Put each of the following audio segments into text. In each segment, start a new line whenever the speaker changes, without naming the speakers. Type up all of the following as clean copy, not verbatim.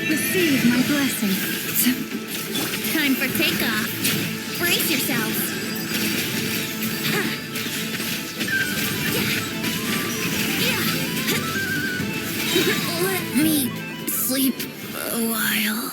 Receive my blessing.
Time for takeoff. Brace yourselves. Let me sleep a while.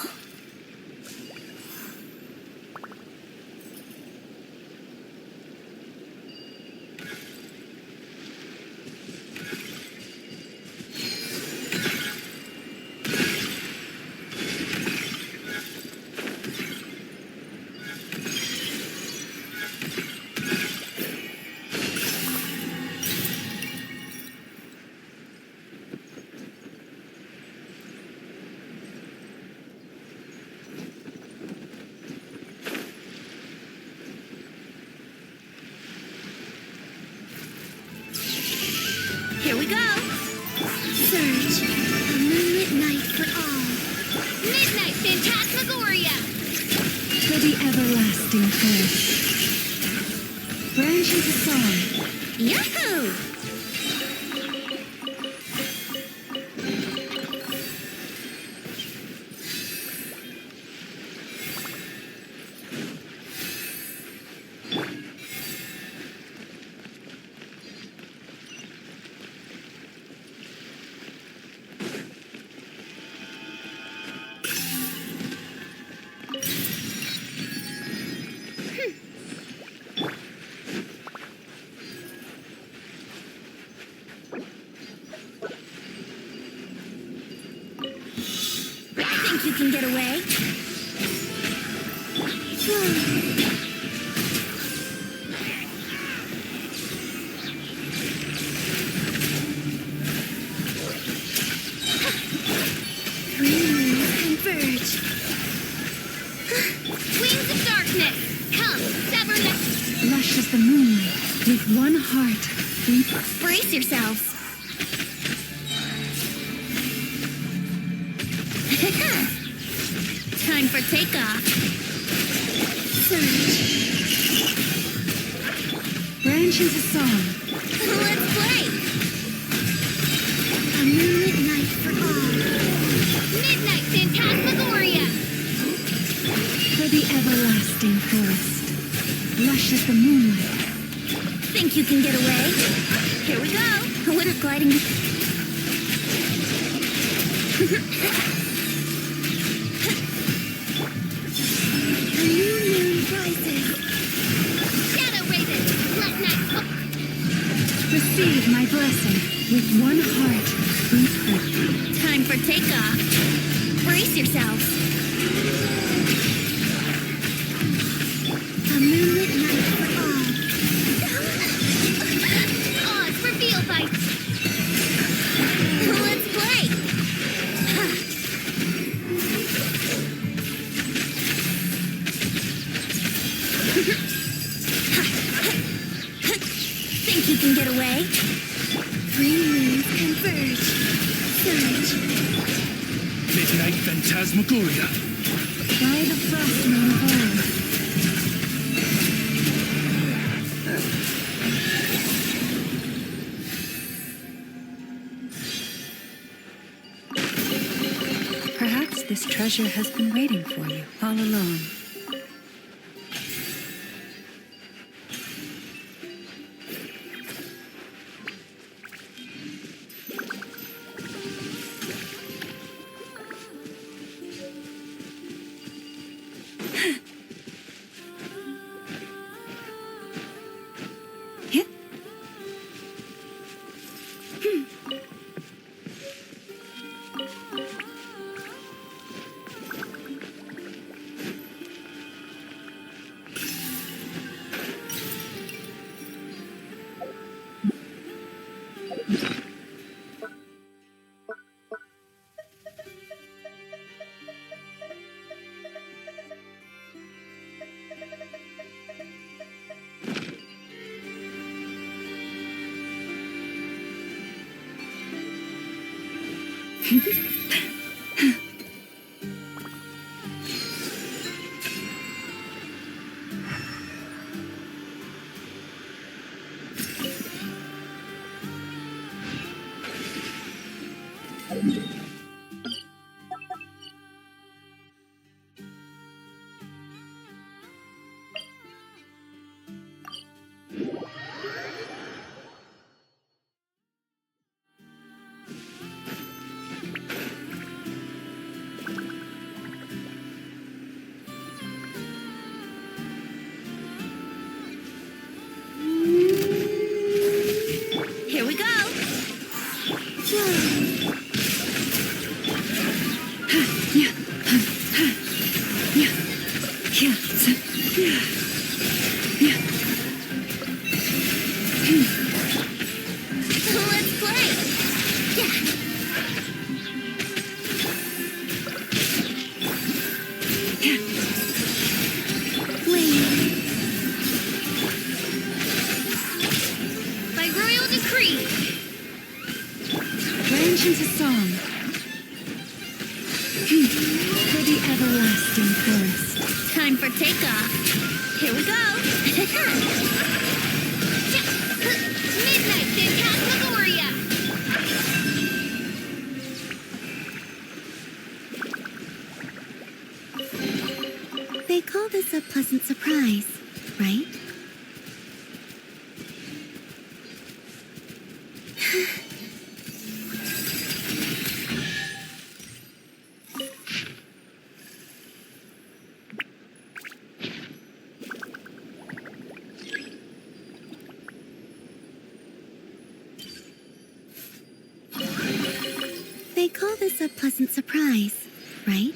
Here we go. Search. A moonlit night for all. Midnight Phantasmagoria.
For the everlasting thirst. Branch into song.
Yahoo! Think you can get away? Converge. Wings of darkness, come, sever the...
Lush as the moonlight, with one heart.
Brace yourselves. Time for takeoff.
Surge. Branch into song.
Let's play.
A moonlit night for all.
Midnight Phantasmagoria.
For the everlasting forest. Lush as the moonlight.
Think you can get away? Here we go. A winter gliding.
Receive my blessing with one heart.
Time for takeoff. Brace yourselves.
A moonlit night for all.
Odds for field fights. Let's play. Think you can get away?
Three moons converge. Surge.
Midnight Phantasmagoria.
By the frostman of old. Perhaps this treasure has been waiting for you all along.
Here we go. Let's play. By royal decree.
Branch into song. For the everlasting forest.
Time for takeoff. Here we go. Midnight Phantasmagoria.
They call this a pleasant surprise, right? They call this a pleasant surprise, right?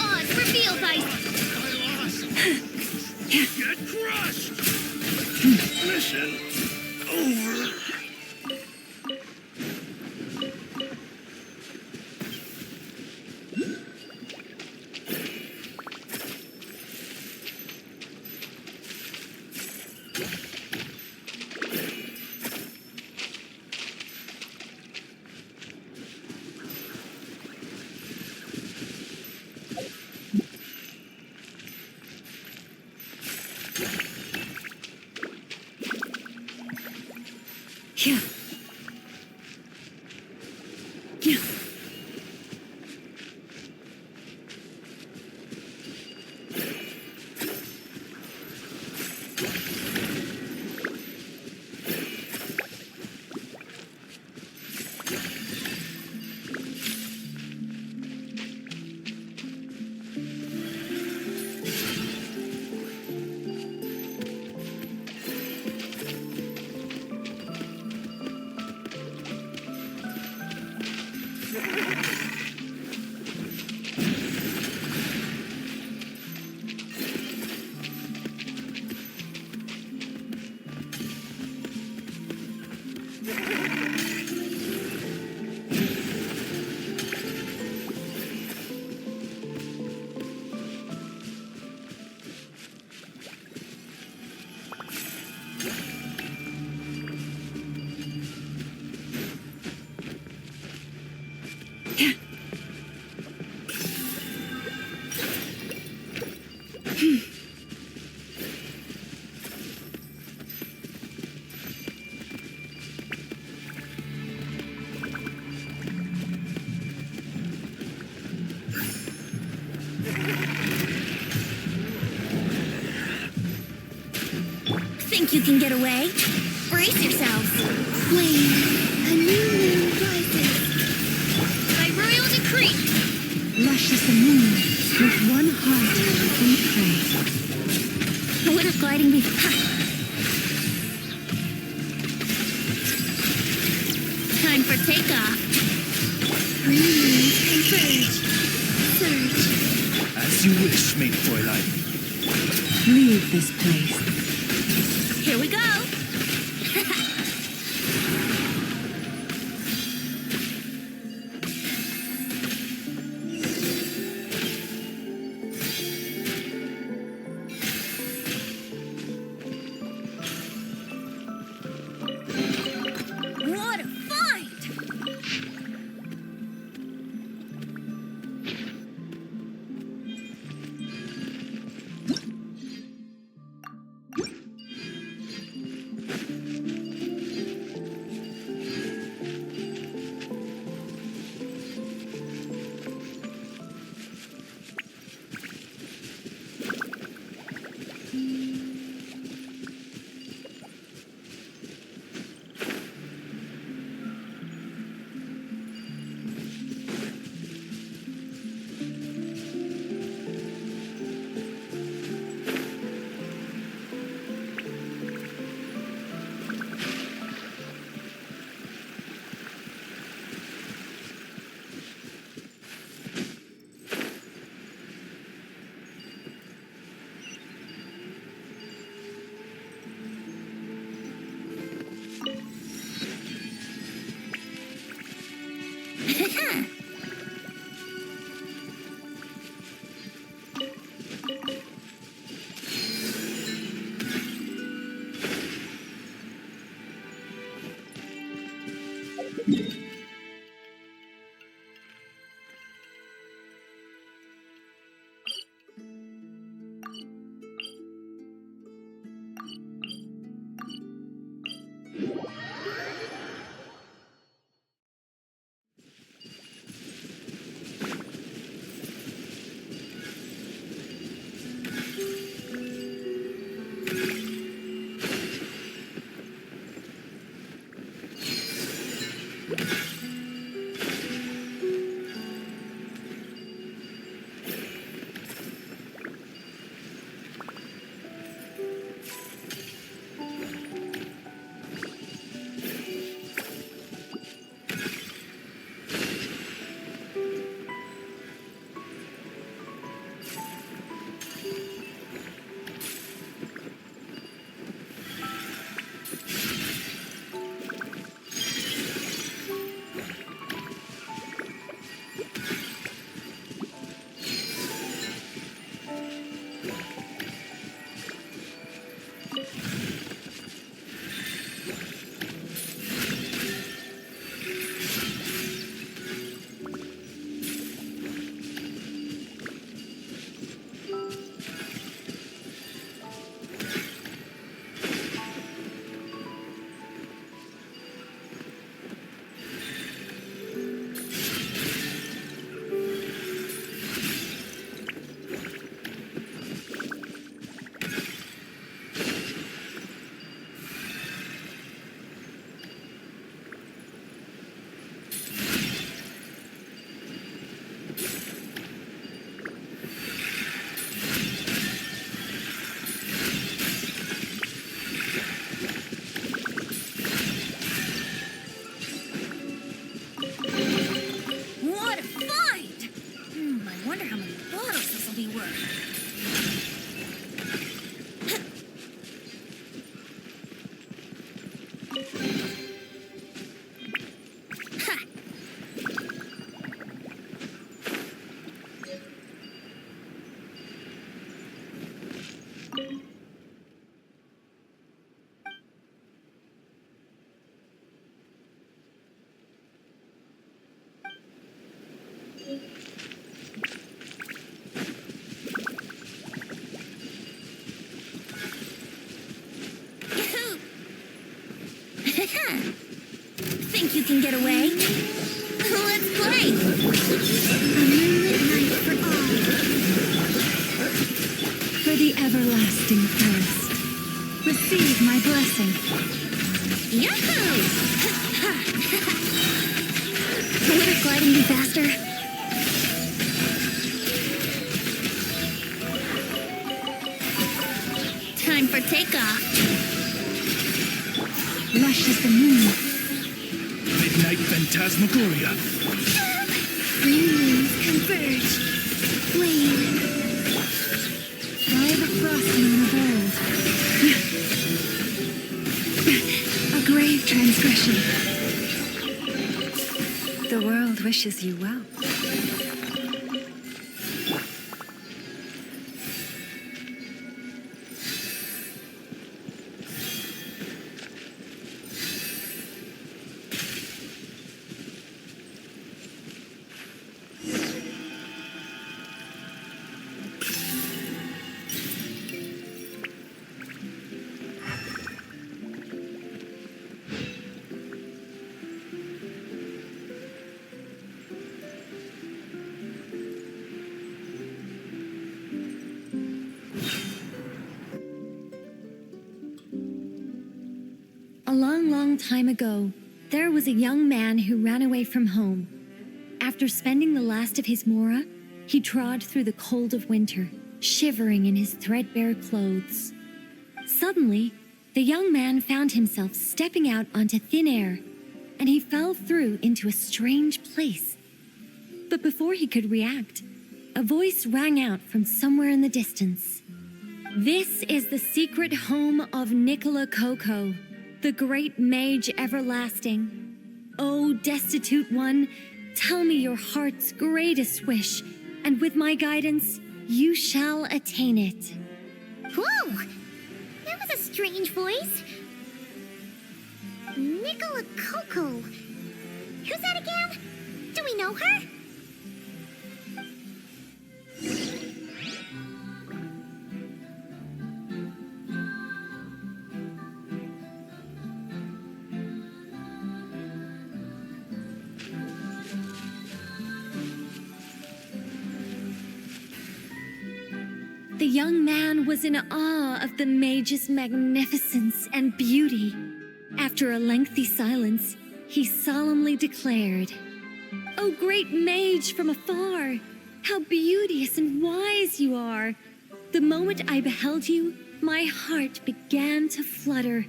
Odds revealed by
Get crushed! Mission over.
Think you can get away? Brace yourselves.
Wait, a new moon rises.
By royal decree.
Lush as the moon, with one heart in prey.
What is gliding me? Ha! Time for takeoff.
Three moons converge. Surge.
As you wish, mate Fräulein.
Leave this place.
Here we go. What a find!
moonlit night for all.
For the everlasting forest, receive my blessing.
Yahoo! Wouldn't gliding be faster? Time for takeoff.
Lush as the moon,
Midnight phantasmagoria.
Three moons converge. Flame.
by the frost moon of old. A grave transgression. The world wishes you well.
A long, long time ago, there was a young man who ran away from home. After spending the last of his mora, he trod through the cold of winter, shivering in his threadbare clothes. Suddenly, the young man found himself stepping out onto thin air, and he fell through into a strange place. But before he could react, a voice rang out from somewhere in the distance. This is the secret home of Nicola Coco, the great mage everlasting. O destitute one, tell me your heart's greatest wish, and with my guidance, you shall attain it.
Whoa! That was a strange voice. Nicola Coco. Who's that again? Do we know her?
The young man was in awe of the mage's magnificence and beauty. After a lengthy silence, he solemnly declared, "O great mage from afar, how beauteous and wise you are! The moment I beheld you, my heart began to flutter.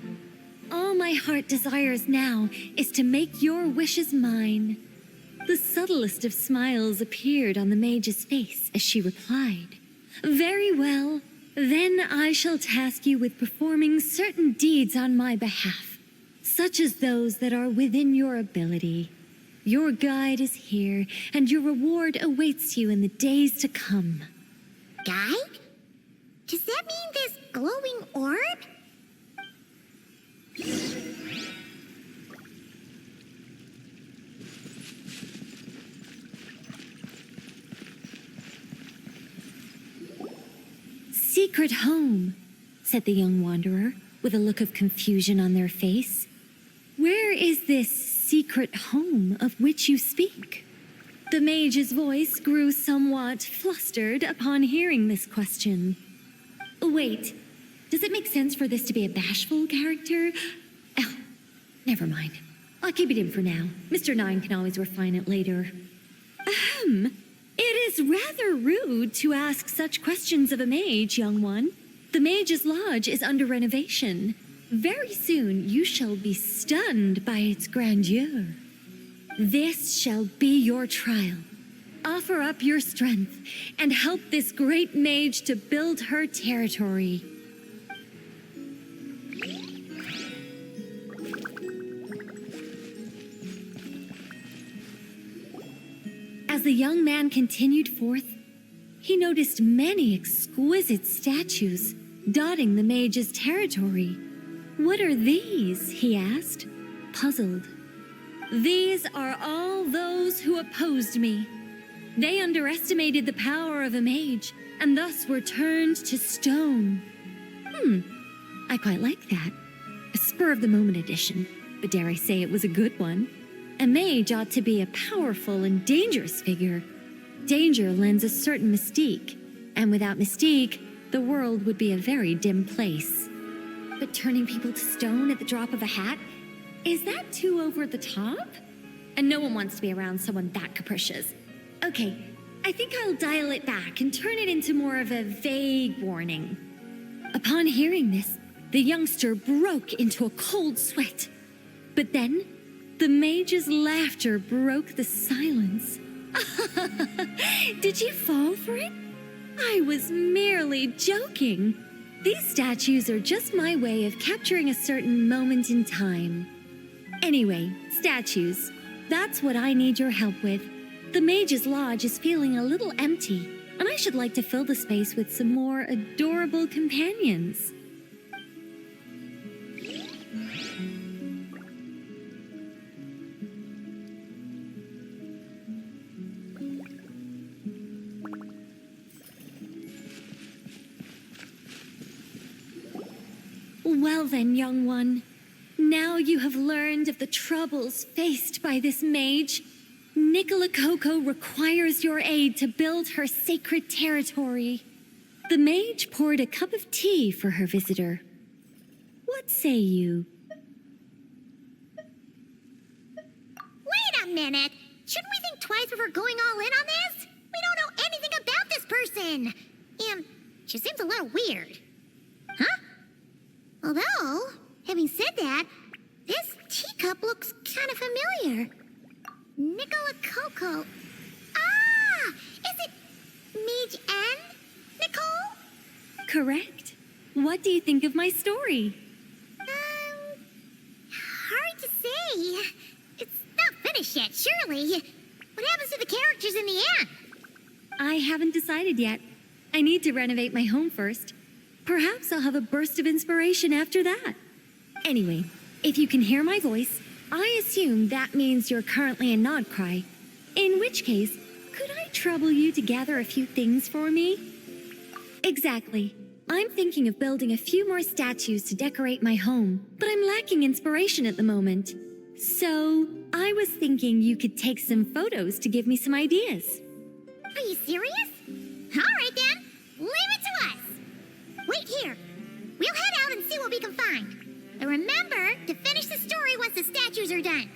All my heart desires now is to make your wishes mine." The subtlest of smiles appeared on the mage's face as she replied, "Very well, then I shall task you with performing certain deeds on my behalf, such as those that are within your ability. Your guide is here, and your reward awaits you in the days to come."
Guide? Does that mean this glowing orb?
"Secret home," said the young wanderer, with a look of confusion on their face. "Where is this secret home of which you speak?" The mage's voice grew somewhat flustered upon hearing this question. "Wait, does it make sense for this to be a bashful character? Oh, never mind. I'll keep it in for now. Mr. Nine can always refine it later." "Ahem. It is rather rude to ask such questions of a mage, young one. The mage's lodge is under renovation. Very soon you shall be stunned by its grandeur. This shall be your trial. Offer up your strength and help this great mage to build her territory." As the young man continued forth, he noticed many exquisite statues dotting the mage's territory. "What are these?" he asked, puzzled. "These are all those who opposed me. They underestimated the power of a mage, and thus were turned to stone." I quite like that. A spur-of-the-moment addition, but dare I say it was a good one. A mage ought to be a powerful and dangerous figure. Danger lends a certain mystique, and without mystique, the world would be a very dim place. But turning people to stone at the drop of a hat? Is that too over the top? And no one wants to be around someone that capricious. Okay, I think I'll dial it back and turn it into more of a vague warning. Upon hearing this, the youngster broke into a cold sweat. But then, the mage's laughter broke the silence. Did you fall for it? I was merely joking. These statues are just my way of capturing a certain moment in time. Anyway, statues. That's what I need your help with. The Mage's Lodge is feeling a little empty, and I should like to fill the space with some more adorable companions. Well then, young one, now you have learned of the troubles faced by this mage. Nicola Coco requires your aid to build her sacred territory. The mage poured a cup of tea for her visitor. What say you?
Wait a minute! Shouldn't we think twice before going all in on this? We don't know anything about this person! She seems a little weird. Huh? Although, having said that, this teacup looks kind of familiar. Nicola Coco. Ah! Is it Mage N? Nicole?
Correct. What do you think of my story?
Hard to say. It's not finished yet, surely. What happens to the characters in the end?
I haven't decided yet. I need to renovate my home first. Perhaps I'll have a burst of inspiration after that. Anyway, if you can hear my voice, I assume that means you're currently a nod-krai. In which case, could I trouble you to gather a few things for me? Exactly. I'm thinking of building a few more statues to decorate my home, but I'm lacking inspiration at the moment. So, I was thinking you could take some photos to give me some ideas.
Are you serious? All right then, leave it to us. Wait here. We'll head out and see what we can find. And remember to finish the story once the statues are done.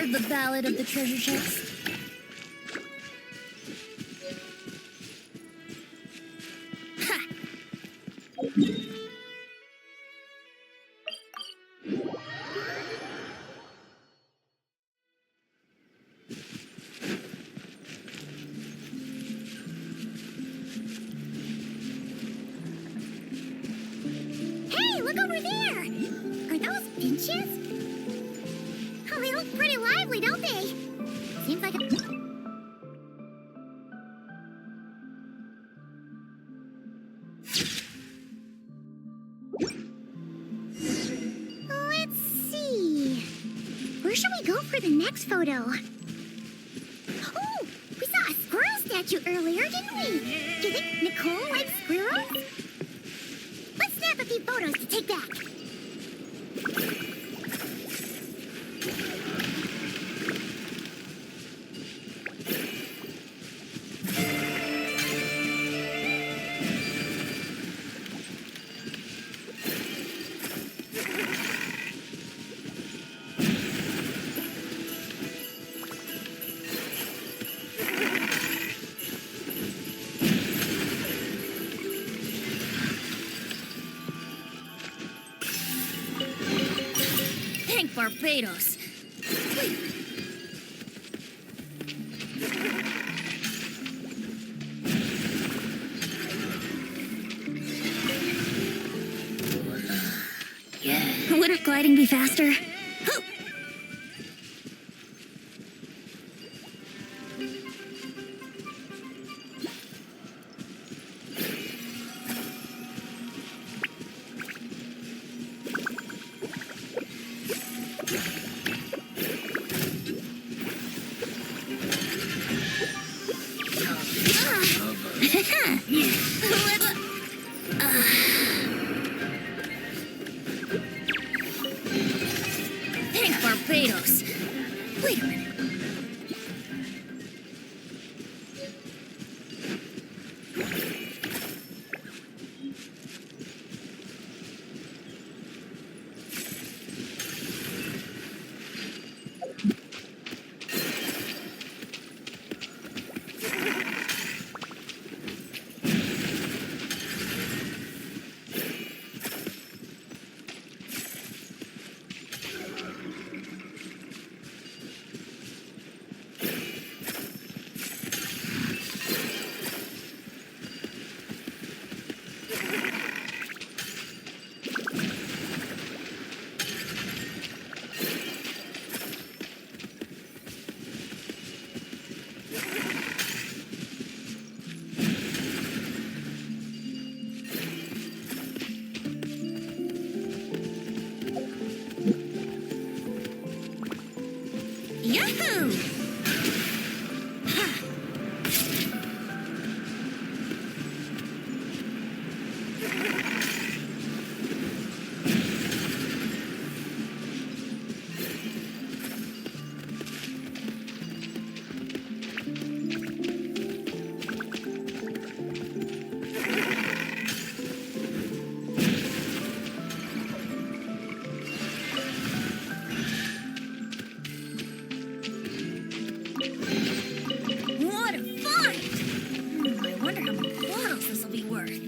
The Ballad of the Treasure Chest. Ha! Hey, look over there! Are those finches? Oh, they look pretty lively, don't they? Seems like a... Let's see... Where should we go for the next photo? Oh! We saw a squirrel statue earlier, didn't we? Do you think Nicole likes squirrels? Let's snap a few photos to take back. Thank Barbados. Wait. Wouldn't gliding be faster? Thank Barbados. Wait a minute. Yahoo! What a find! I wonder how many bottles this will be worth.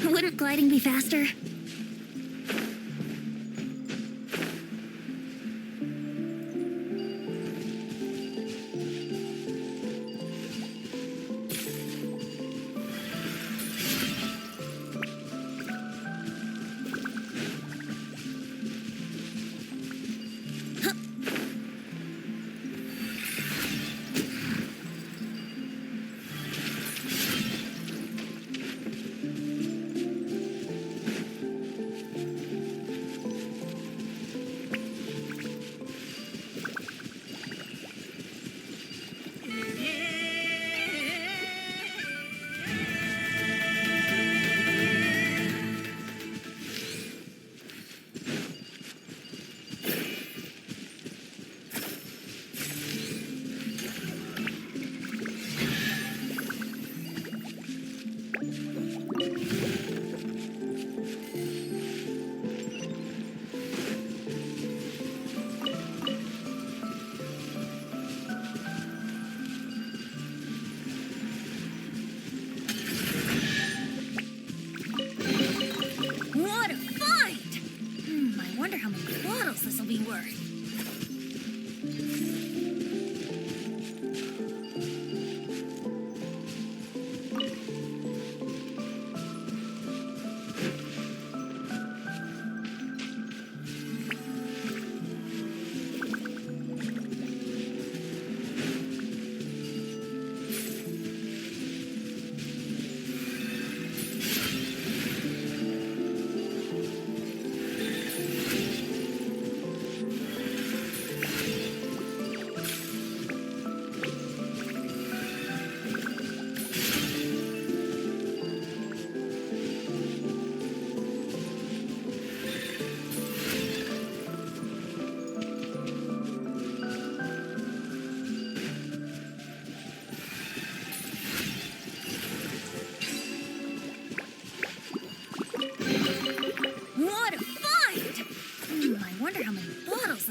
Wouldn't gliding be faster?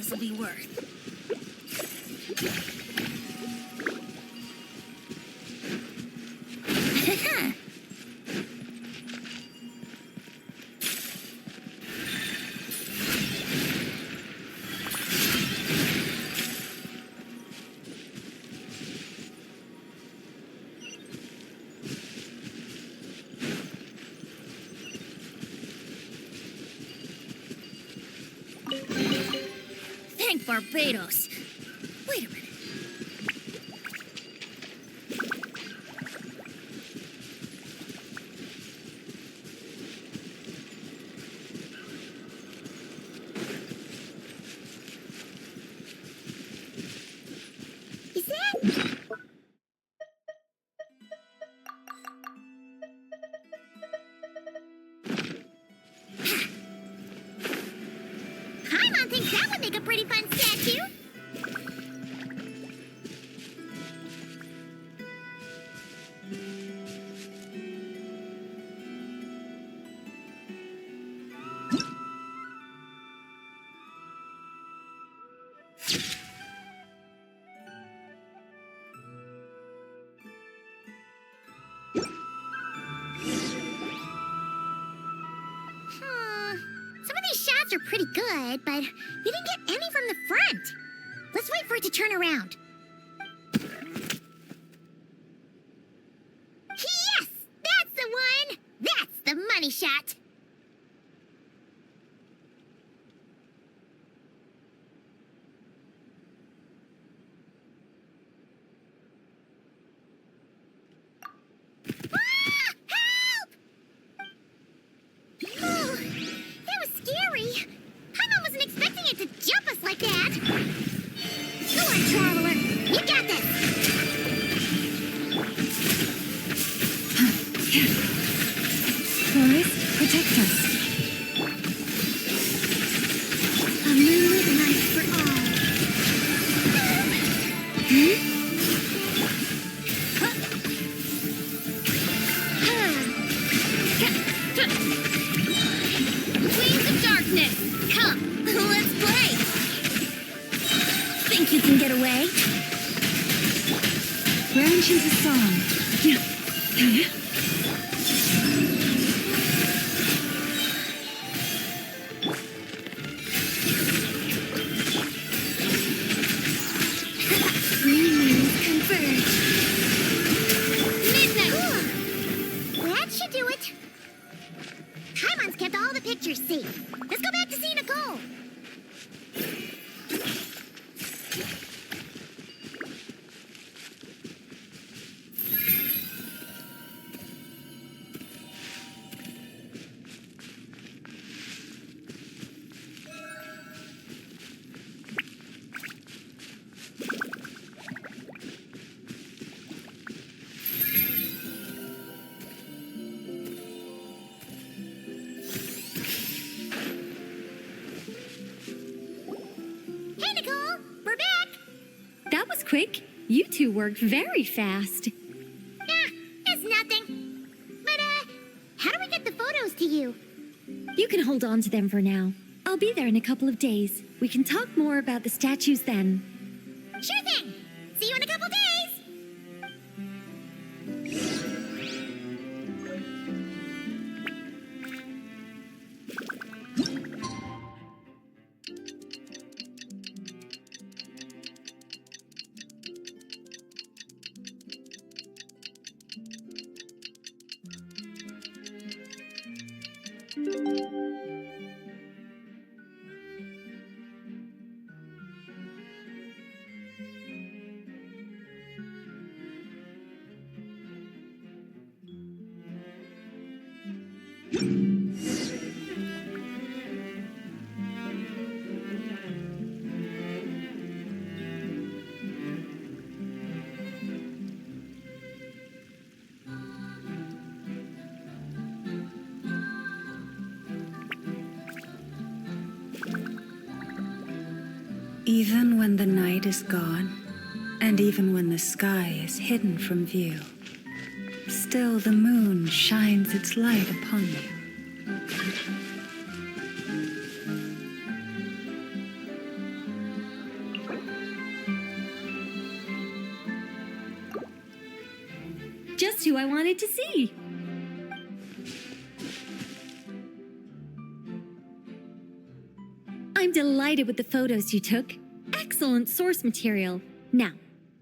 this'll be worth. Thank Barbados. Wait a minute. Is that... Paimon thinks that would make a pretty fun statue. Some of these shots are pretty good, but we didn't get any from the front. Let's wait for it to turn around. Yes! That's the one! That's the money shot! Ah! Help! Oh, that was scary. Paimon wasn't expecting it to jump us like that. Go on, Traveler. You got this.
Forest, protect us.
A moonlit night for all.
Queens of Darkness, come, let's play. Think you can get away?
Branch into song.
Green moons converge.
Midnight. That should do it. Paimon's kept all the pictures safe. Let's go back to see Nicole. Hey, Nicole, we're back.
That was quick. You two worked very fast.
It's nothing. But, how do we get the photos to you?
You can hold on to them for now. I'll be there in a couple of days. We can talk more about the statues then.
Sure thing. See you in a couple days.
Even when the night is gone, and even when the sky is hidden from view, still the moon shines its light upon you.
who I wanted to see. I'm delighted with the photos you took. Excellent source material. Now,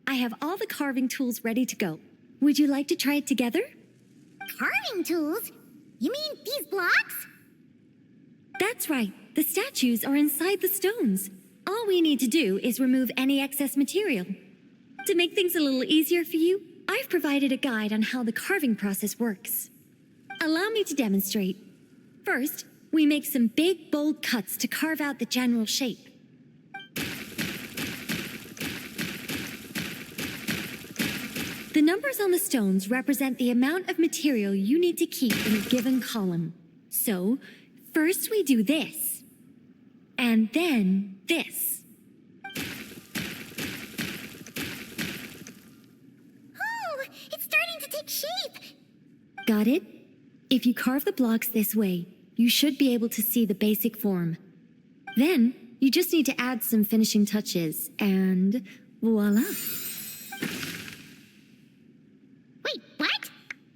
I have all the carving tools ready to go. Would you like to try it together?
Carving tools? You mean these blocks?
That's right. The statues are inside the stones. All we need to do is remove any excess material. To make things a little easier for you, I've provided a guide on how the carving process works. Allow me to demonstrate. First, we make some big, bold cuts to carve out the general shape. The numbers on the stones represent the amount of material you need to keep in a given column. So, first we do this, and then this.
Oh, it's starting to take shape.
Got it? If you carve the blocks this way, you should be able to see the basic form. Then, you just need to add some finishing touches, and voila.
Wait, what?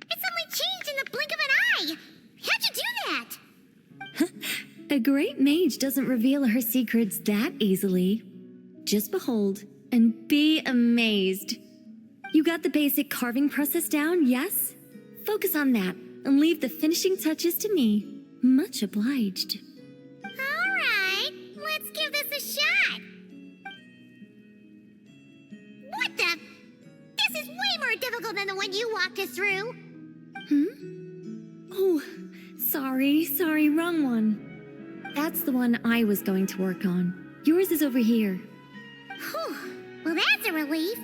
It suddenly changed in the blink of an eye. How'd you do that?
A great mage doesn't reveal her secrets that easily. Just behold and be amazed. You got the basic carving process down, yes? Focus on that and leave the finishing touches to me. Much obliged.
All right, let's give this a shot. What the? This is way more difficult than the one you walked us through.
Oh, sorry, wrong one. That's the one I was going to work on. Yours is over here.
Whew. Well, that's a relief.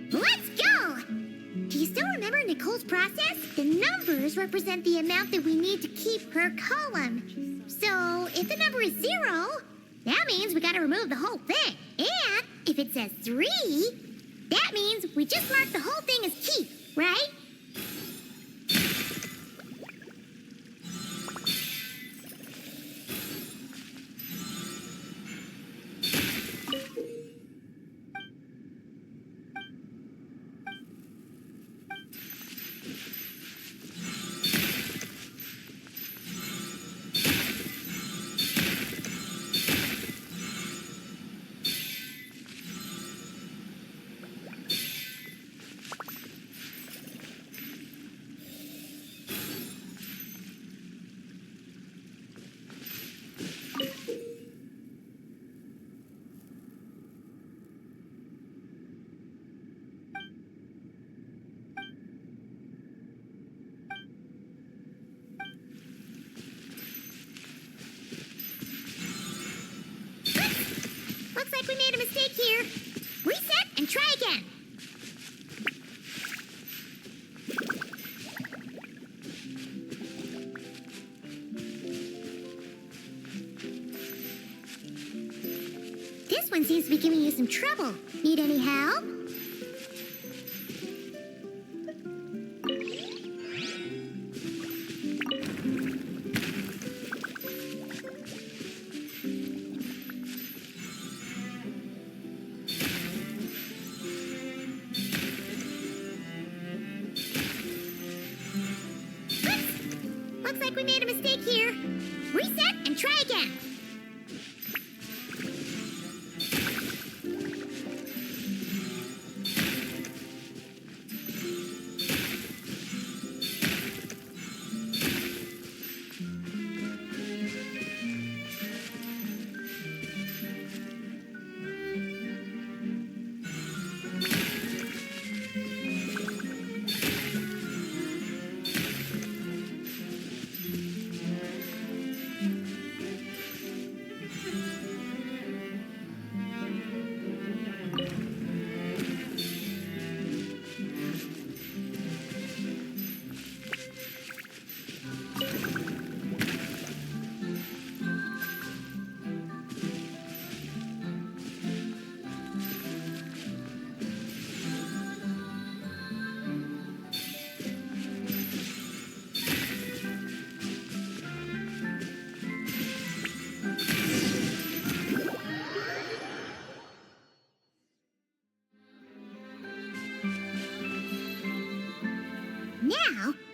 Let's go! Do you still remember Nicole's process? The numbers represent the amount that we need to keep per column. So, if the number is 0, that means we gotta remove the whole thing. And if it says 3, that means we just mark the whole thing as keep, right? Looks like we made a mistake here. Reset and try again. This one seems to be giving you some trouble. Need any help? Looks like we made a mistake here. Reset and try again.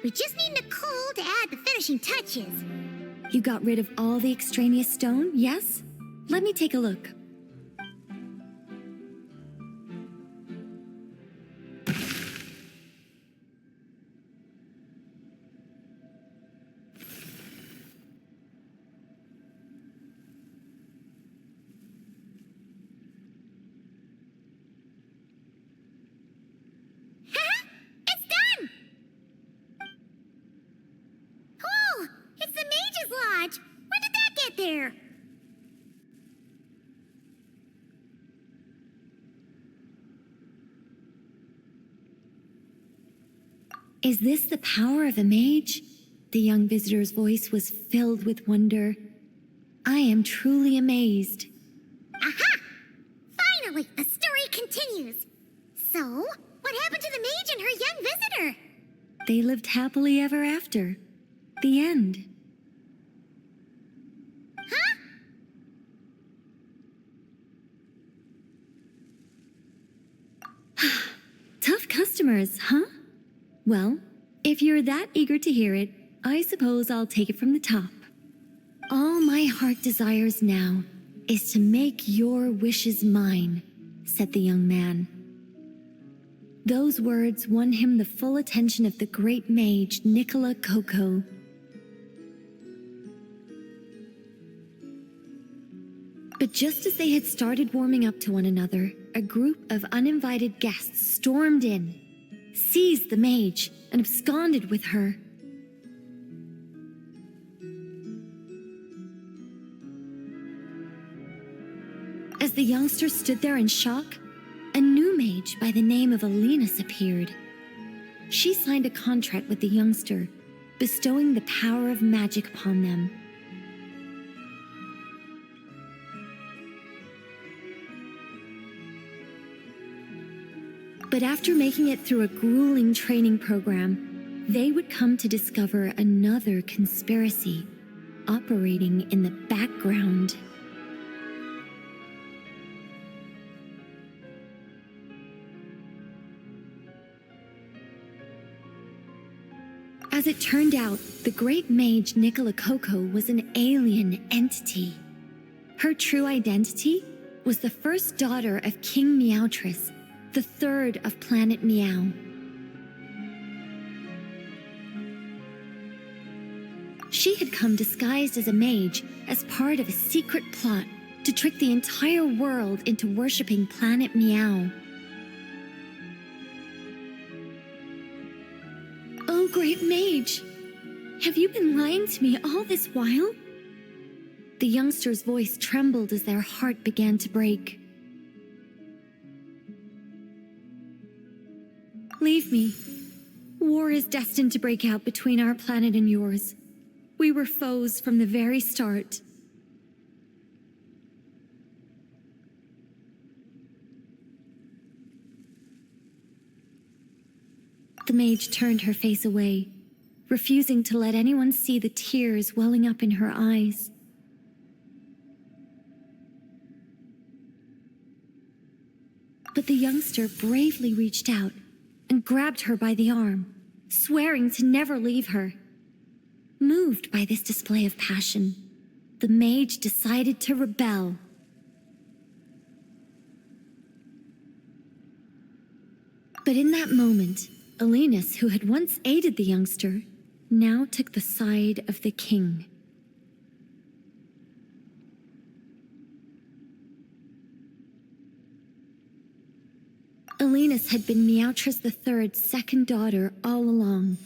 We just need Nicole to add the finishing touches.
You got rid of all the extraneous stone, yes? Let me take a look.
It's done! Cool! It's the Mage's Lodge! When did that get there?
Is this the power of a mage? The young visitor's voice was filled with wonder. I am truly amazed.
Aha! Finally, the story continues. So, what happened to the mage and her young visitor?
They lived happily ever after. The end.
Huh?
Tough customers, huh? Well, if you're that eager to hear it, I suppose I'll take it from the top. All my heart desires now is to make your wishes mine, said the young man. Those words won him the full attention of the great mage, Nicola Coco. But just as they had started warming up to one another, a group of uninvited guests stormed in, seized the mage, and absconded with her. As the youngster stood there in shock, a new mage by the name of Alinus appeared. She signed a contract with the youngster, bestowing the power of magic upon them. But after making it through a grueling training program, they would come to discover another conspiracy operating in the background. As it turned out, the great mage Nicola Coco was an alien entity. Her true identity was the first daughter of King Meowtress, the third of Planet Meow. She had come disguised as a mage as part of a secret plot to trick the entire world into worshipping Planet Meow. Oh, great mage! Have you been lying to me all this while? The youngster's voice trembled as their heart began to break. Leave me. War is destined to break out between our planet and yours. We were foes from the very start. The mage turned her face away, refusing to let anyone see the tears welling up in her eyes. But the youngster bravely reached out and grabbed her by the arm, swearing to never leave her. Moved by this display of passion, the mage decided to rebel. But in that moment, Alinus, who had once aided the youngster, now took the side of the king. Alinus had been Meowtress III's second daughter all along.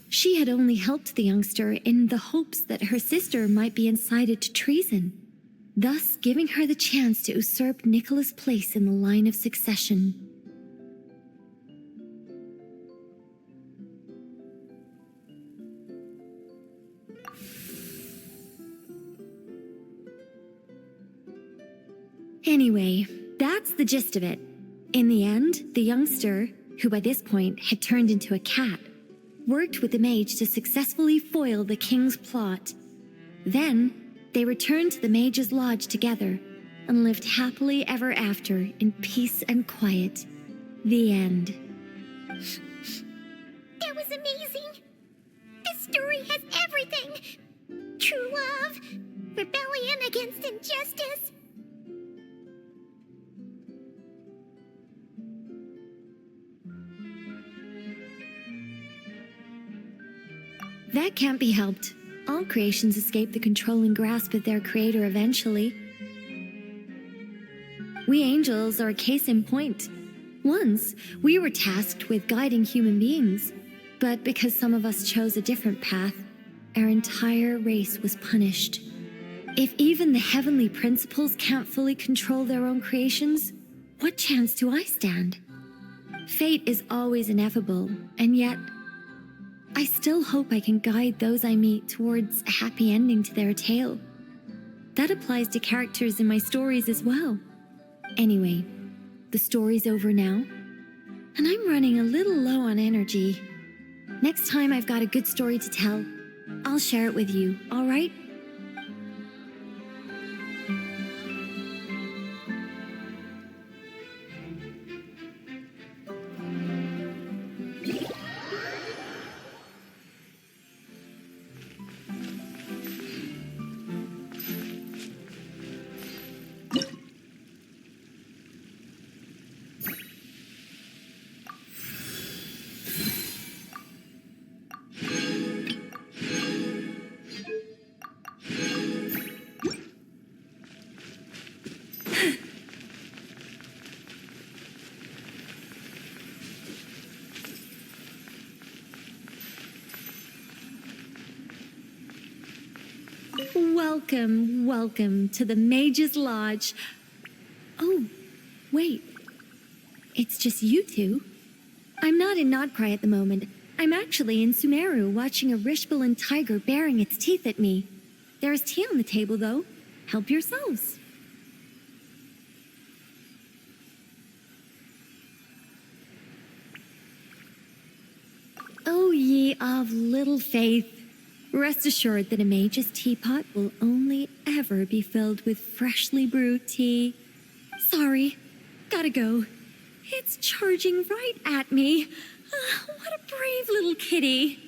She had only helped the youngster in the hopes that her sister might be incited to treason, thus giving her the chance to usurp Nicola's place in the line of succession. Anyway, that's the gist of it. In the end, the youngster, who by this point had turned into a cat, worked with the mage to successfully foil the king's plot. Then, they returned to the mage's lodge together and lived happily ever after in peace and quiet. The end.
That was amazing! This story has everything. True love, rebellion against injustice.
That can't be helped. All creations escape the controlling grasp of their creator eventually. We angels are a case in point. Once, we were tasked with guiding human beings, but because some of us chose a different path, our entire race was punished. If even the heavenly principles can't fully control their own creations, what chance do I stand? Fate is always ineffable, and yet, I still hope I can guide those I meet towards a happy ending to their tale. That applies to characters in my stories as well. Anyway, the story's over now, and I'm running a little low on energy. Next time I've got a good story to tell, I'll share it with you, all right? Welcome to the Mage's Lodge. Oh, wait. It's just you two? I'm not in nod-krai at the moment. I'm actually in Sumeru watching a Rishbalan tiger baring its teeth at me. There's tea on the table, though. Help yourselves. O ye of little faith. Rest assured that a mage's teapot will only ever be filled with freshly brewed tea. Sorry, gotta go. It's charging right at me. What a brave little kitty.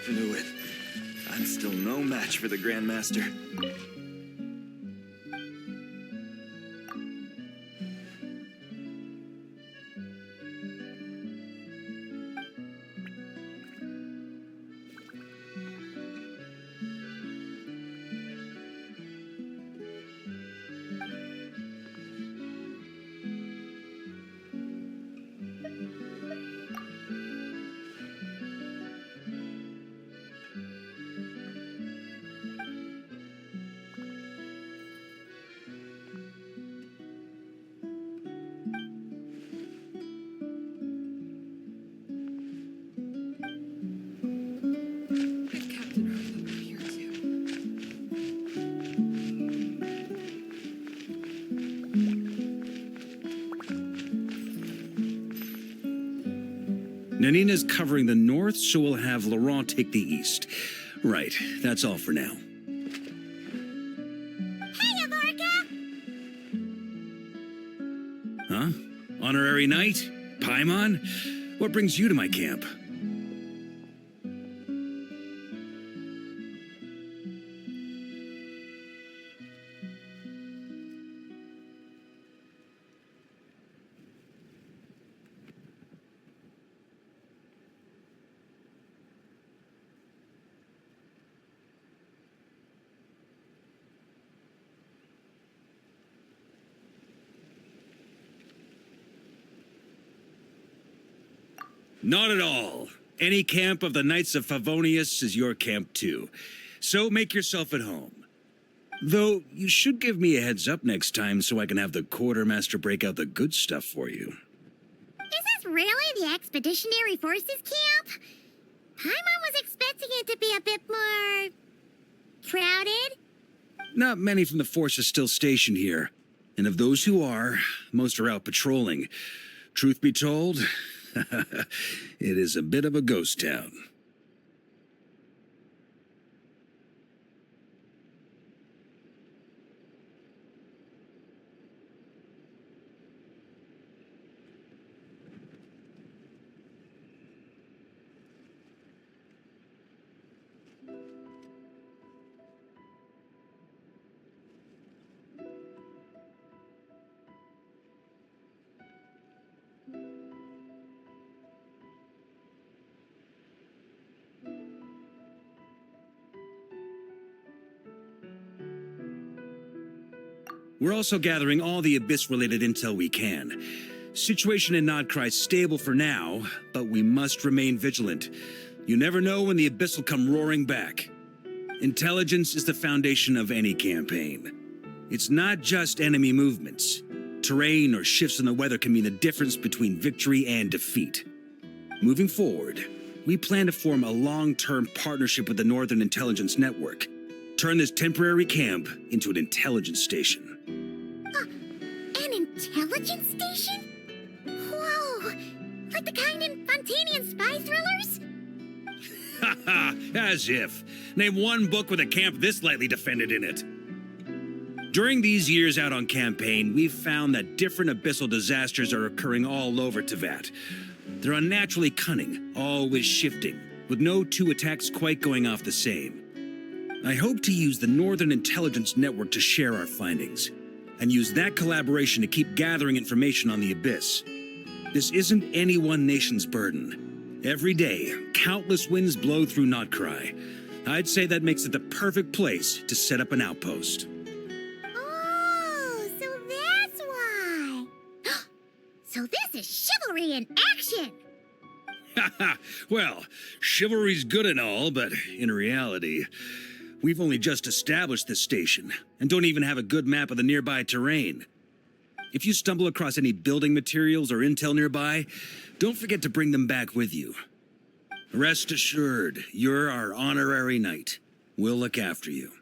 Knew it. I'm still no match for the Grandmaster.
Nanina's covering the north, so we'll have Laurent take the east. Right, that's all for now.
Hey, Avarka!
Huh? Honorary knight? Paimon? What brings you to my camp? Not at all. Any camp of the Knights of Favonius is your camp too. So make yourself at home. Though, you should give me a heads up next time so I can have the quartermaster break out the good stuff for you.
Is this really the Expeditionary Forces camp? Paimon was expecting it to be a bit more... crowded?
Not many from the force are still stationed here. And of those who are, most are out patrolling. Truth be told, it is a bit of a ghost town. We're also gathering all the Abyss-related intel we can. Situation in nod-krai is stable for now, but we must remain vigilant. You never know when the Abyss will come roaring back. Intelligence is the foundation of any campaign. It's not just enemy movements. Terrain or shifts in the weather can mean the difference between victory and defeat. Moving forward, we plan to form a long-term partnership with the Northern Intelligence Network. Turn this temporary camp into an intelligence station.
An intelligence station? Whoa! Like the kind in Fontanian spy thrillers?
Haha, as if. Name one book with a camp this lightly defended in it. During these years out on campaign, we've found that different abyssal disasters are occurring all over Teyvat. They're unnaturally cunning, always shifting, with no two attacks quite going off the same. I hope to use the Northern Intelligence Network to share our findings, and use that collaboration to keep gathering information on the Abyss. This isn't any one nation's burden. Every day, countless winds blow through nod-krai. I'd say that makes it the perfect place to set up an outpost.
Oh, so that's why. in action!
Well, chivalry's good and all, but in reality, we've only just established this station and don't even have a good map of the nearby terrain. If you stumble across any building materials or intel nearby, don't forget to bring them back with you. Rest assured, you're our honorary knight. We'll look after you.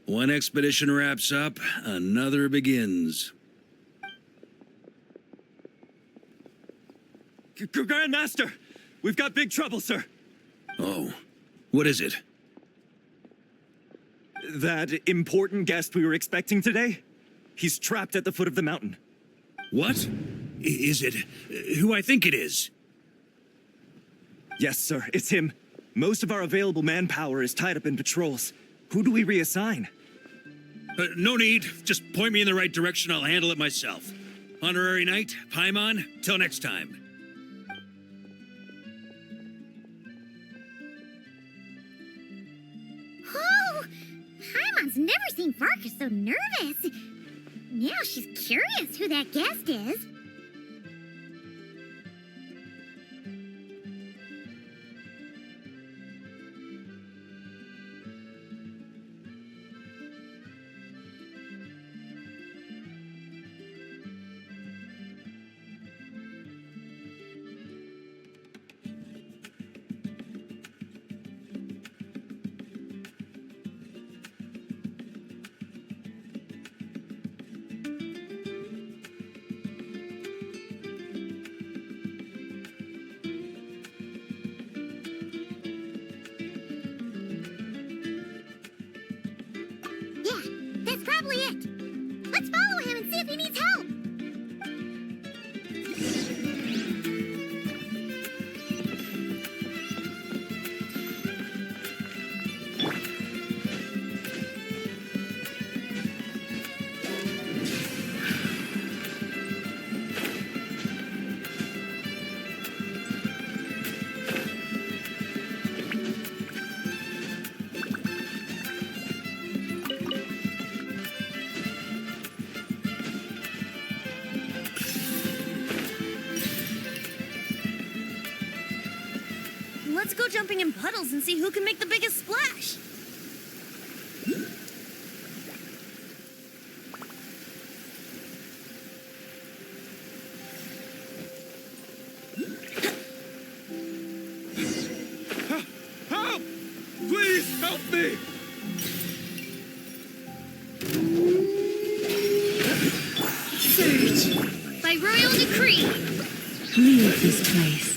One expedition wraps up, another begins.
Grandmaster! We've got big trouble, sir.
Oh, what is it?
That important guest we were expecting today? He's trapped at the foot of the mountain.
What? Is it who I think it is?
Yes, sir, it's him. Most of our available manpower is tied up in patrols. Who do we reassign?
No need. Just point me in the right direction. I'll handle it myself. Honorary Knight, Paimon, till next time.
Oh, Paimon's never seen Varka so nervous. Now she's curious who that guest is. Yeah, that's probably it. Let's follow him and see if he needs help.
Let's go jumping in puddles and see who can make the biggest splash.
Help! Please help me!
Surge, by royal decree.
Leave this place.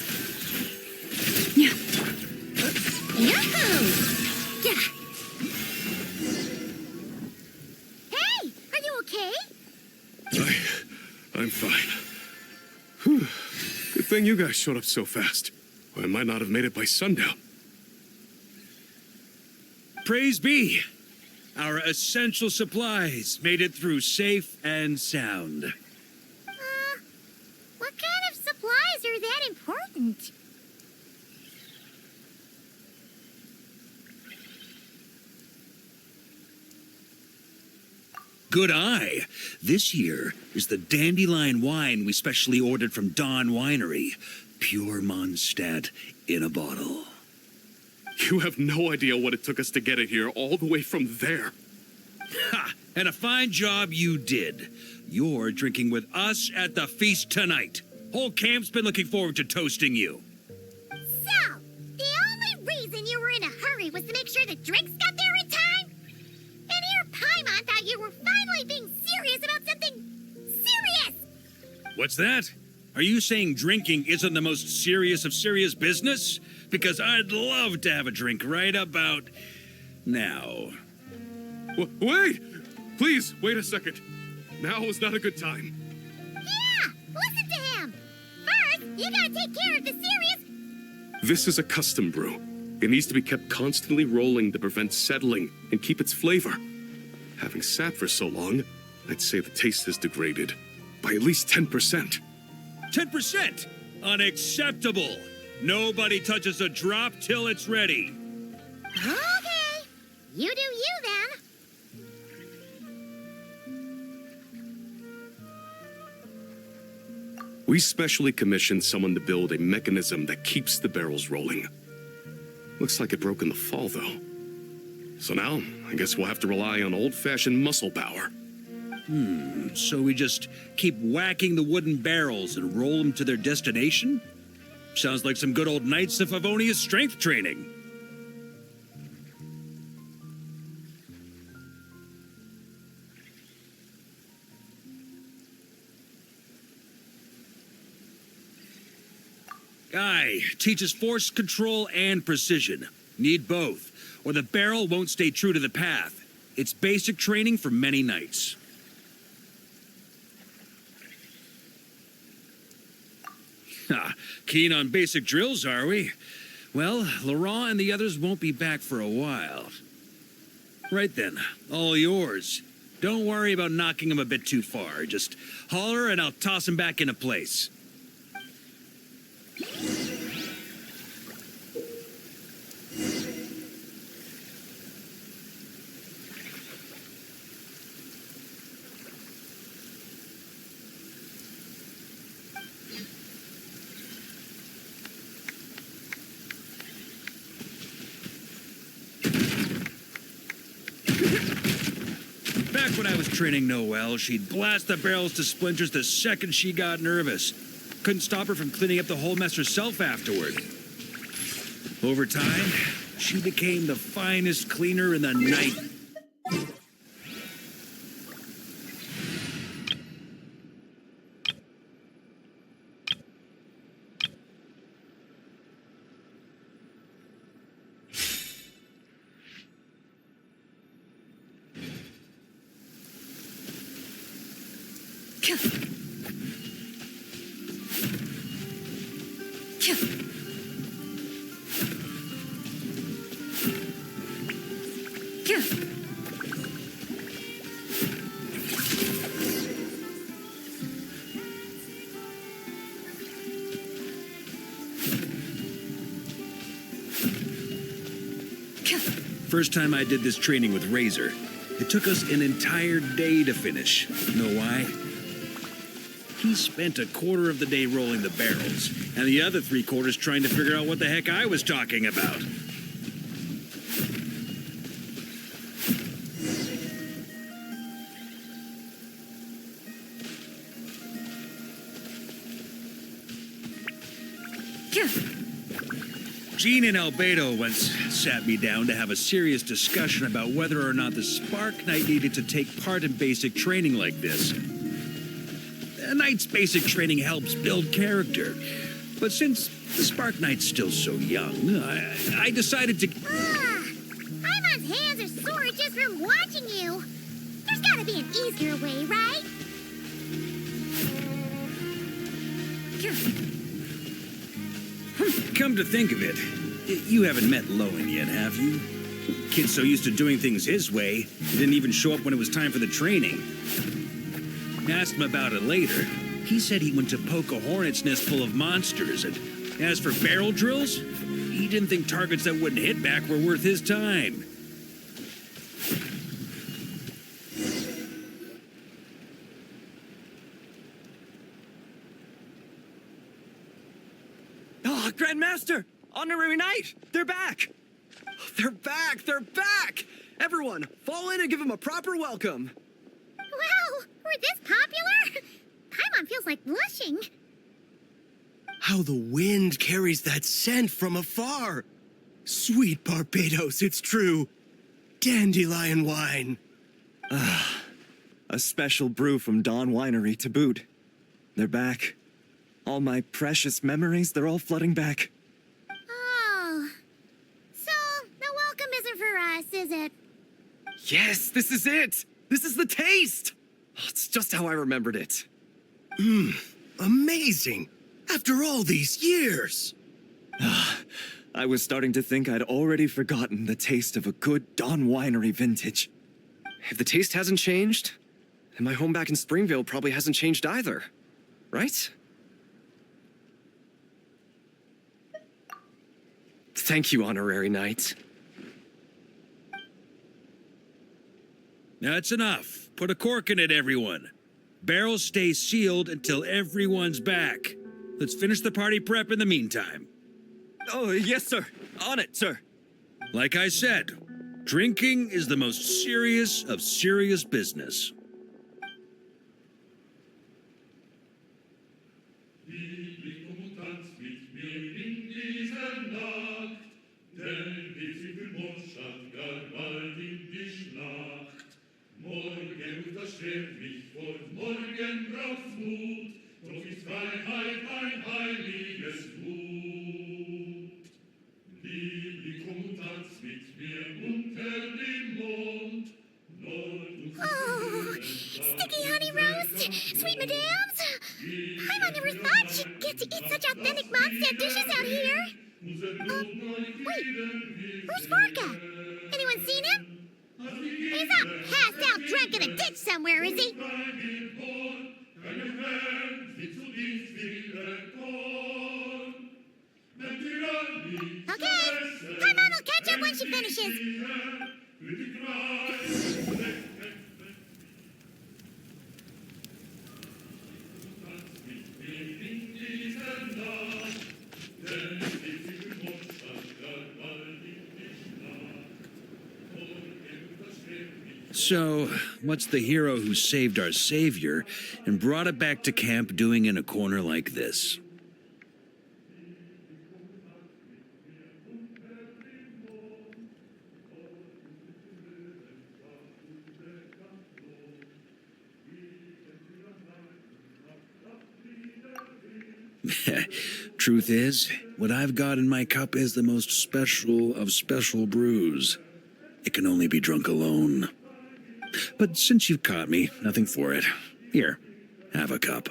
Yahoo! Yeah. Hey, are you okay?
I'm fine. Whew. Good thing you guys showed up so fast. I might not have made it by sundown.
Praise be. Our essential supplies made it through safe and sound.
What kind of supplies are that important?
Good eye. This here is the dandelion wine we specially ordered from Dawn Winery. Pure Mondstadt in a bottle.
You have no idea what it took us to get it here, all the way from there.
Ha! And a fine job you did. You're drinking with us at the feast tonight. Whole camp's been looking forward to toasting you.
So, the only reason you were in a hurry was to make sure the drinks got there in time? And here Paimon thought you were finally being serious about something serious!
What's that? Are you saying drinking isn't the most serious of serious business? Because I'd love to have a drink right about now.
Wait! Please, wait a second. Now is not a good time.
Yeah, listen to him! First, you gotta take care of the serious...
This is a custom brew. It needs to be kept constantly rolling to prevent settling and keep its flavor. Having sat for so long, I'd say the taste has degraded by at least 10%.
10%? Unacceptable. Nobody touches a drop till it's ready.
Okay, you do you then.
We specially commissioned someone to build a mechanism that keeps the barrels rolling. Looks like it broke in the fall, though. So now, I guess we'll have to rely on old-fashioned muscle power.
So we just keep whacking the wooden barrels and roll them to their destination? Sounds like some good old Knights of Favonia's strength training. Aye, teaches force control and precision. Need both, or the barrel won't stay true to the path. It's basic training for many nights. Ha, keen on basic drills, are we? Well, Laurent and the others won't be back for a while. Right then, all yours. Don't worry about knocking him a bit too far. Just holler and I'll toss him back into place. Back when I was training Noelle, she'd blast the barrels to splinters the second she got nervous. Couldn't stop her from cleaning up the whole mess herself afterward. Over time, she became the finest cleaner in the night. First time I did this training with Razor, it took us an entire day to finish. You know why? He spent a quarter of the day rolling the barrels, and the other 3/4 trying to figure out what the heck I was talking about. Jean and Albedo once sat me down to have a serious discussion about whether or not the Spark Knight needed to take part in basic training like this. A knight's basic training helps build character, but since the Spark Knight's still so young, I decided to...
Paimon's hands are sore just from watching you. There's gotta be an easier way, right?
Come to think of it, you haven't met Lowen yet, have you? Kid's so used to doing things his way, he didn't even show up when it was time for the training. Asked him about it later. He said he went to poke a hornet's nest full of monsters, and as for barrel drills, he didn't think targets that wouldn't hit back were worth his time.
Oh, Grandmaster! Honorary Knight! They're back! They're back! They're back! Everyone, fall in and give them a proper welcome.
Wow, we're this popular? Paimon feels like blushing.
How the wind carries that scent from afar. Sweet Barbados, it's true. Dandelion wine.
A special brew from Dawn Winery to boot. They're back. All my precious memories, they're all flooding back.
Oh. So, the welcome isn't for us, is it?
Yes, this is it. This is the taste. Oh, it's just how I remembered it. Amazing. After all these years.
I was starting to think I'd already forgotten the taste of a good Dawn Winery vintage.
If the taste hasn't changed, then my home back in Springvale probably hasn't changed either. Right? Thank you, Honorary Knight.
That's enough. Put a cork in it, everyone. Barrels stay sealed until everyone's back. Let's finish the party prep in the meantime.
Oh, yes, sir. On it, sir.
Like I said, drinking is the most serious of serious business.
Morgen unterschwert mich vor Morgen braucht's Mut, doch ist Freiheit ein heiliges Gut.
Oh, sticky honey roast, sweet madams. I never thought she'd get to eat such authentic Mondstadt dishes out here. Wait, where's Vorka? Anyone seen him? He's not passed out drunk in a ditch somewhere, is he? Okay, Paimon will catch up when she finishes.
So, what's the hero who saved our savior and brought it back to camp doing in a corner like this? Truth is, what I've got in my cup is the most special of special brews. It can only be drunk alone. But since you've caught me, nothing for it. Here, have a cup.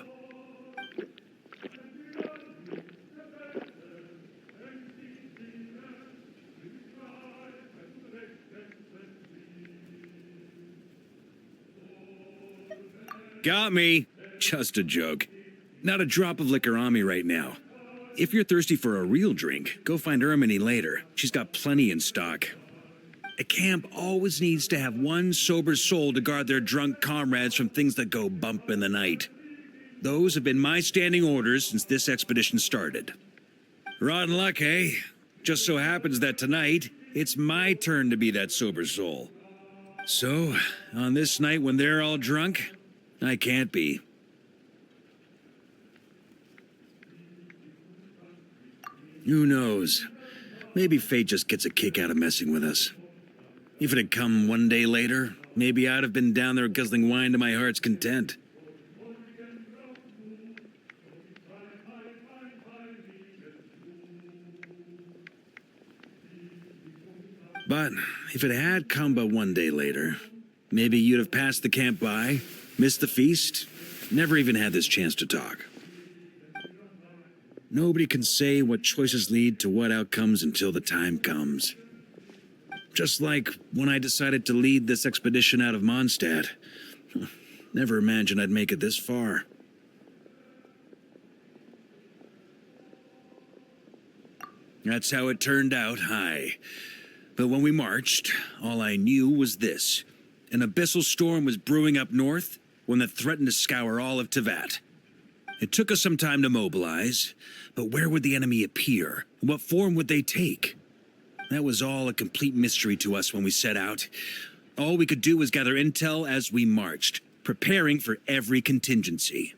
Got me. Just a joke. Not a drop of liquor on me right now. If you're thirsty for a real drink, go find Ermini later. She's got plenty in stock. A camp always needs to have one sober soul to guard their drunk comrades from things that go bump in the night. Those have been my standing orders since this expedition started. Rotten luck, eh? Just so happens that tonight, it's my turn to be that sober soul. So, on this night when they're all drunk, I can't be. Who knows? Maybe fate just gets a kick out of messing with us. If it had come one day later, maybe I'd have been down there guzzling wine to my heart's content. But if it had come but one day later, maybe you'd have passed the camp by, missed the feast, never even had this chance to talk. Nobody can say what choices lead to what outcomes until the time comes. Just like when I decided to lead this expedition out of Mondstadt. Never imagined I'd make it this far. That's how it turned out, aye. But when we marched, all I knew was this. An abyssal storm was brewing up north, one that threatened to scour all of Tevat. It took us some time to mobilize, but where would the enemy appear? What form would they take? That was all a complete mystery to us when we set out. All we could do was gather intel as we marched, preparing for every contingency.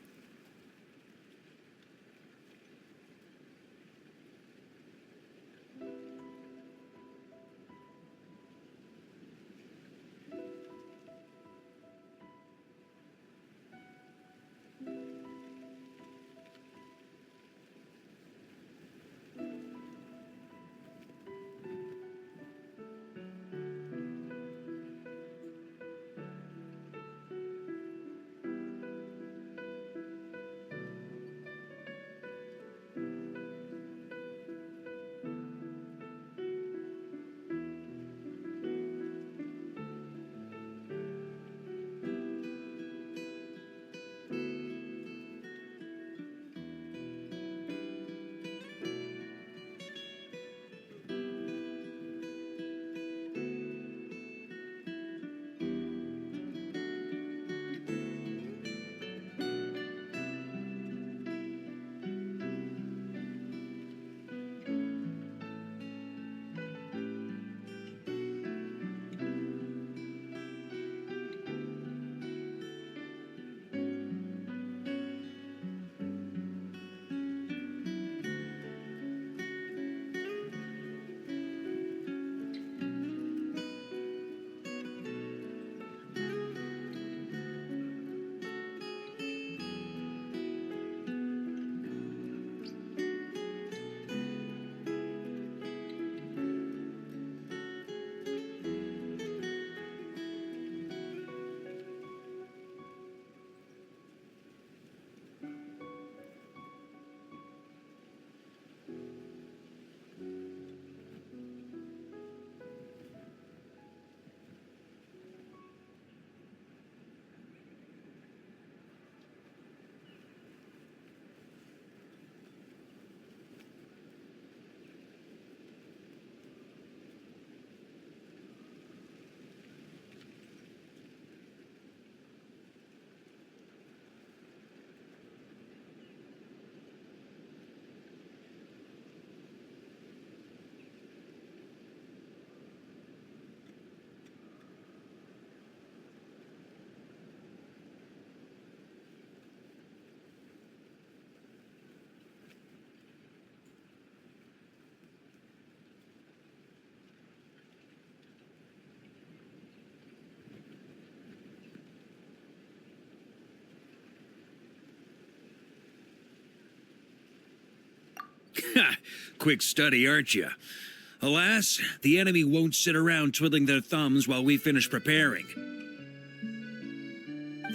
Ha! Quick study, aren't you? Alas, the enemy won't sit around twiddling their thumbs while we finish preparing.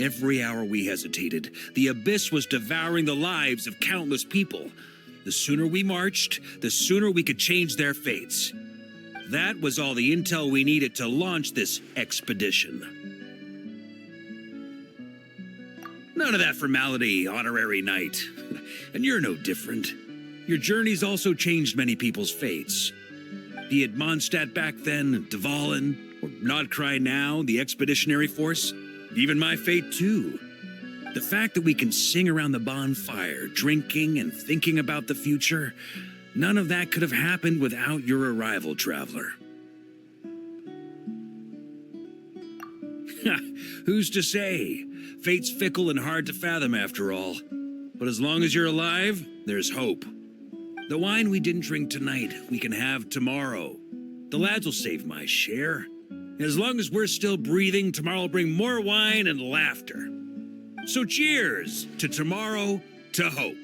Every hour we hesitated, the abyss was devouring the lives of countless people. The sooner we marched, the sooner we could change their fates. That was all the intel we needed to launch this expedition. None of that formality, honorary knight. And you're no different. Your journey's also changed many people's fates. Be it Mondstadt back then, Dvalin, or nod-krai now, the expeditionary force, even my fate too. The fact that we can sing around the bonfire, drinking and thinking about the future, none of that could have happened without your arrival, traveler. Who's to say? Fate's fickle and hard to fathom after all. But as long as you're alive, there's hope. The wine we didn't drink tonight, we can have tomorrow. The lads will save my share. As long as we're still breathing, tomorrow will bring more wine and laughter. So cheers to tomorrow, to hope.